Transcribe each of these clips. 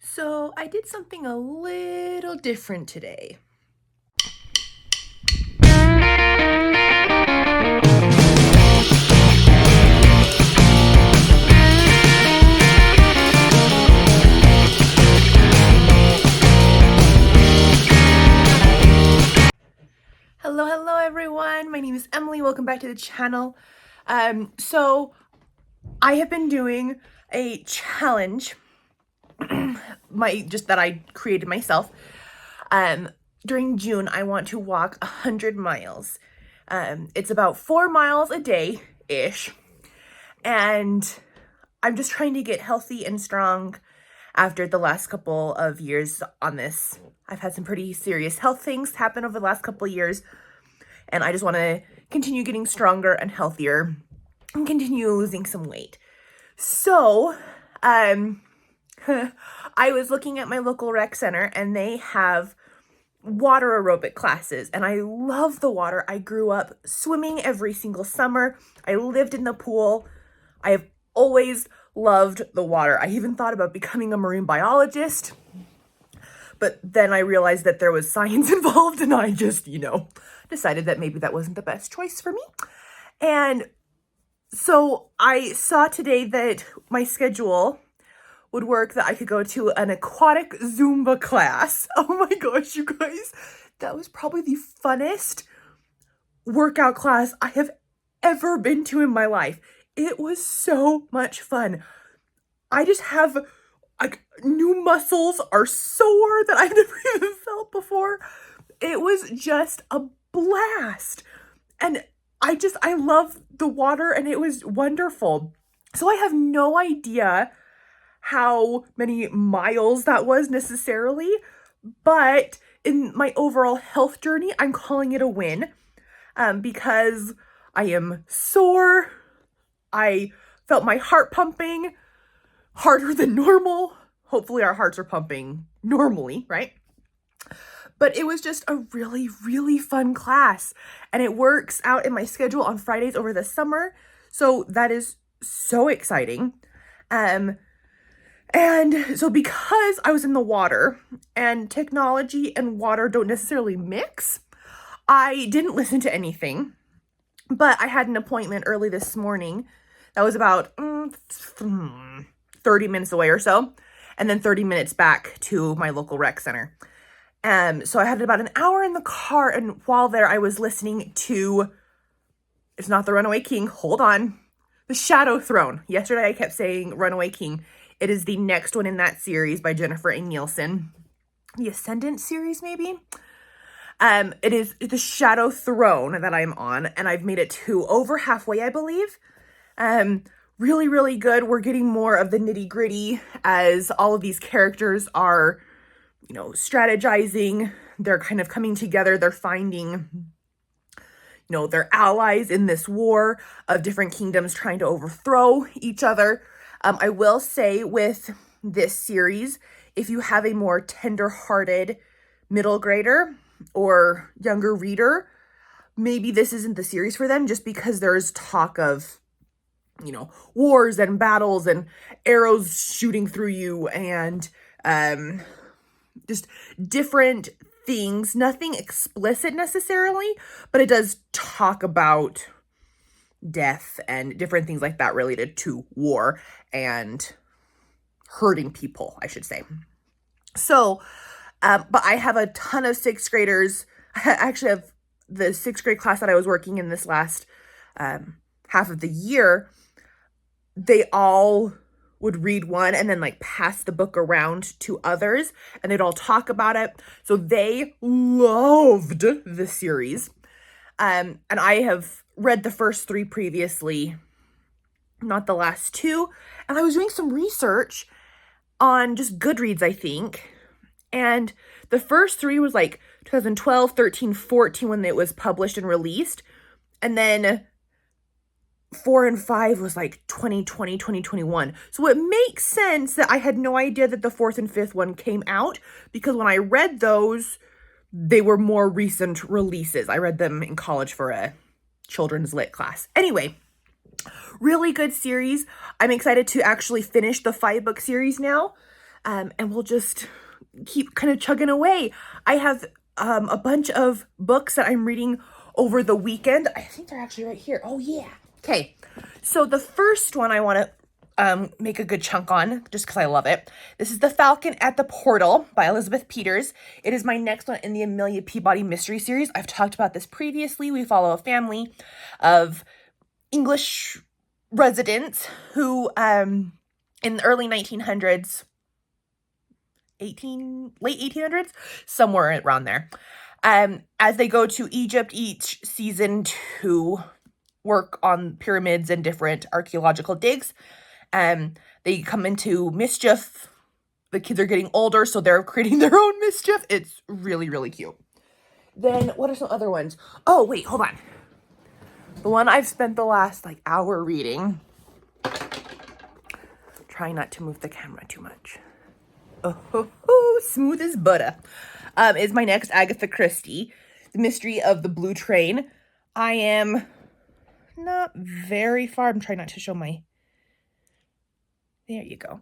So I did something a little different today. Hello everyone. My name is Emily. Welcome back to the channel. So I have been doing a challenge that I created myself. During June, I want to walk 100 miles. It's about 4 miles a day-ish. And I'm just trying to get healthy and strong after the last couple of years on this. I've had some pretty serious health things happen over the last couple of years, and I just want to continue getting stronger and healthier and continue losing some weight. So, I was looking at my local rec center, and they have water aerobic classes, and I love the water. I grew up swimming every single summer. I lived in the pool. I have always loved the water. I even thought about becoming a marine biologist, but then I realized that there was science involved, and I just, decided that maybe that wasn't the best choice for me. And so I saw today that my schedule would work, that I could go to an aquatic Zumba class. Oh my gosh, you guys, that was probably the funnest workout class I have ever been to in my life. It was so much fun. I just have new muscles are sore that I've never even felt before. It was just a blast. And I love the water, and it was wonderful. So I have no idea how many miles that was necessarily, but in my overall health journey, I'm calling it a win, because I am sore. I felt my heart pumping harder than normal. Hopefully our hearts are pumping normally, right? But it was just a really, really fun class, and it works out in my schedule on Fridays over the summer. So that is so exciting. And so because I was in the water, and technology and water don't necessarily mix, I didn't listen to anything, but I had an appointment early this morning that was about 30 minutes away or so, and then 30 minutes back to my local rec center. So I had about an hour in the car, and while there, I was listening to, it's not The Runaway King, hold on, The Shadow Throne. Yesterday I kept saying Runaway King. It is the next one in that series by Jennifer A. Nielsen. The Ascendant series, maybe? It is The Shadow Throne that I'm on, and I've made it to over halfway, I believe. Really, really good. We're getting more of the nitty-gritty as all of these characters are, strategizing. They're kind of coming together. They're finding, their allies in this war of different kingdoms trying to overthrow each other. I will say with this series, if you have a more tender-hearted middle grader or younger reader, maybe this isn't the series for them, just because there's talk of, wars and battles and arrows shooting through you and just different things. Nothing explicit necessarily, but it does talk about death and different things like that related to war and hurting people, I should say. So, but I have a ton of sixth graders. I actually have the sixth grade class that I was working in this last half of the year. They all would read one and then pass the book around to others, and they'd all talk about it. So they loved the series. And I have read the first 3 previously, not the last 2. And I was doing some research on just Goodreads, I think. And the first 3 was 2012, 13, 14 when it was published and released. And then 4 and 5 was 2020, 2021. So it makes sense that I had no idea that the 4th and 5th one came out, because when I read those, they were more recent releases. I read them in college for a children's lit class. Anyway, really good series. I'm excited to actually finish the 5-book series now. and we'll just keep kind of chugging away. I have a bunch of books that I'm reading over the weekend. I think they're actually right here. Oh yeah. Okay. So the first one I want to make a good chunk on, just because I love it. This is The Falcon at the Portal by Elizabeth Peters. It is my next one in the Amelia Peabody mystery series. I've talked about this previously. We follow a family of English residents who, in the early 1900s, late 1800s, somewhere around there, as they go to Egypt each season to work on pyramids and different archaeological digs. They come into mischief. The kids are getting older, so they're creating their own mischief. It's really, really cute. Then what are some other ones? Oh, wait, hold on. The one I've spent the last hour reading, trying not to move the camera too much. Oh, smooth as butter. Is my next Agatha Christie, The Mystery of the Blue Train. I am not very far. I'm trying not to show my... There you go.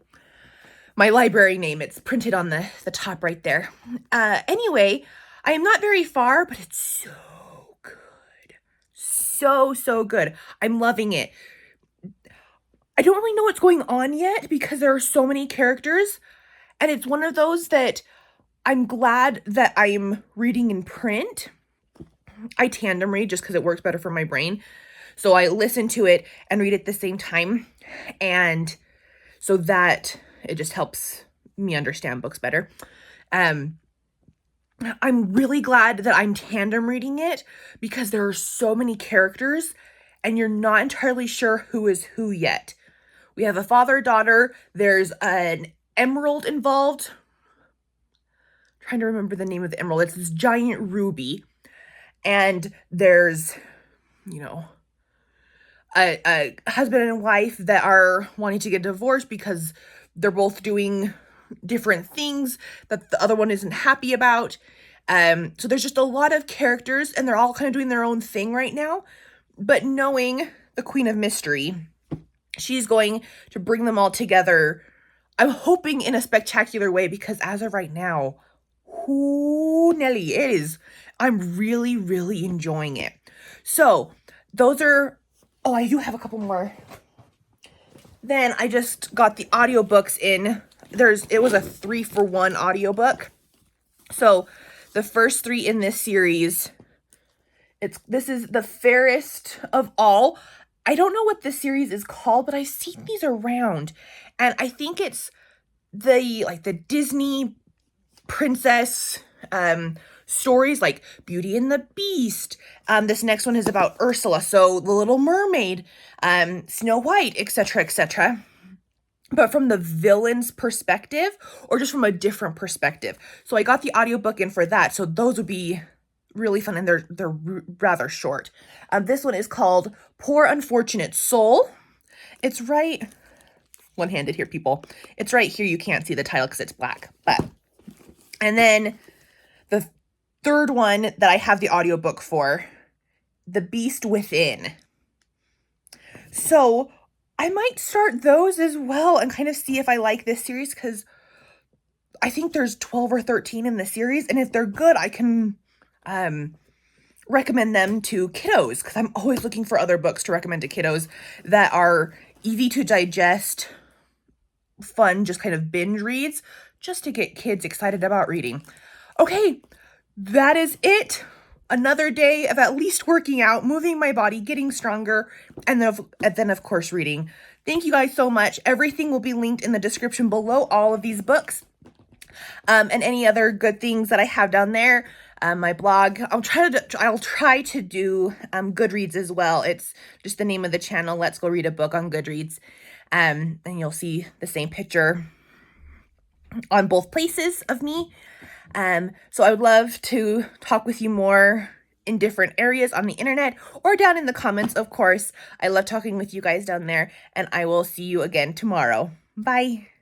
My library name. It's printed on the top right there. Anyway, I am not very far, but it's so good. So good. I'm loving it. I don't really know what's going on yet because there are so many characters. And it's one of those that I'm glad that I'm reading in print. I tandem read just because it works better for my brain. So I listen to it and read at the same time. And so that it just helps me understand books better. I'm really glad that I'm tandem reading it because there are so many characters and you're not entirely sure who is who yet. We have a father-daughter. There's an emerald involved. I'm trying to remember the name of the emerald. It's this giant ruby. And there's, a husband and wife that are wanting to get divorced because they're both doing different things that the other one isn't happy about. So there's just a lot of characters and they're all kind of doing their own thing right now. But knowing the Queen of Mystery, she's going to bring them all together, I'm hoping in a spectacular way, because as of right now, Nelly, it is. I'm really, really enjoying it. So those are, I do have a couple more. Then I just got the audiobooks in. It was a 3-for-1 audiobook. So the first 3 in this series, this is The Fairest of All. I don't know what this series is called, but I've seen these around. And I think it's the Disney princess stories like Beauty and the Beast. This next one is about Ursula, so The Little Mermaid, Snow White, etc., etc. But from the villain's perspective or just from a different perspective. So I got the audiobook in for that. So those would be really fun, and they're rather short. This one is called Poor Unfortunate Soul. It's right, one-handed here, people. It's right here. You can't see the title because it's black. And then the third one that I have the audiobook for, The Beast Within. So I might start those as well and kind of see if I like this series, because I think there's 12 or 13 in the series. And if they're good, I can recommend them to kiddos, because I'm always looking for other books to recommend to kiddos that are easy to digest, fun, just kind of binge reads, just to get kids excited about reading. Okay, that is it. Another day of at least working out, moving my body, getting stronger, and then of course reading. Thank you guys so much. Everything will be linked in the description below, all of these books, and any other good things that I have down there. My blog, I'll try to do Goodreads as well. It's just the name of the channel, Let's Go Read a Book on Goodreads. And you'll see the same picture on both places of me. So I would love to talk with you more in different areas on the internet or down in the comments, of course. I love talking with you guys down there, and I will see you again tomorrow. Bye.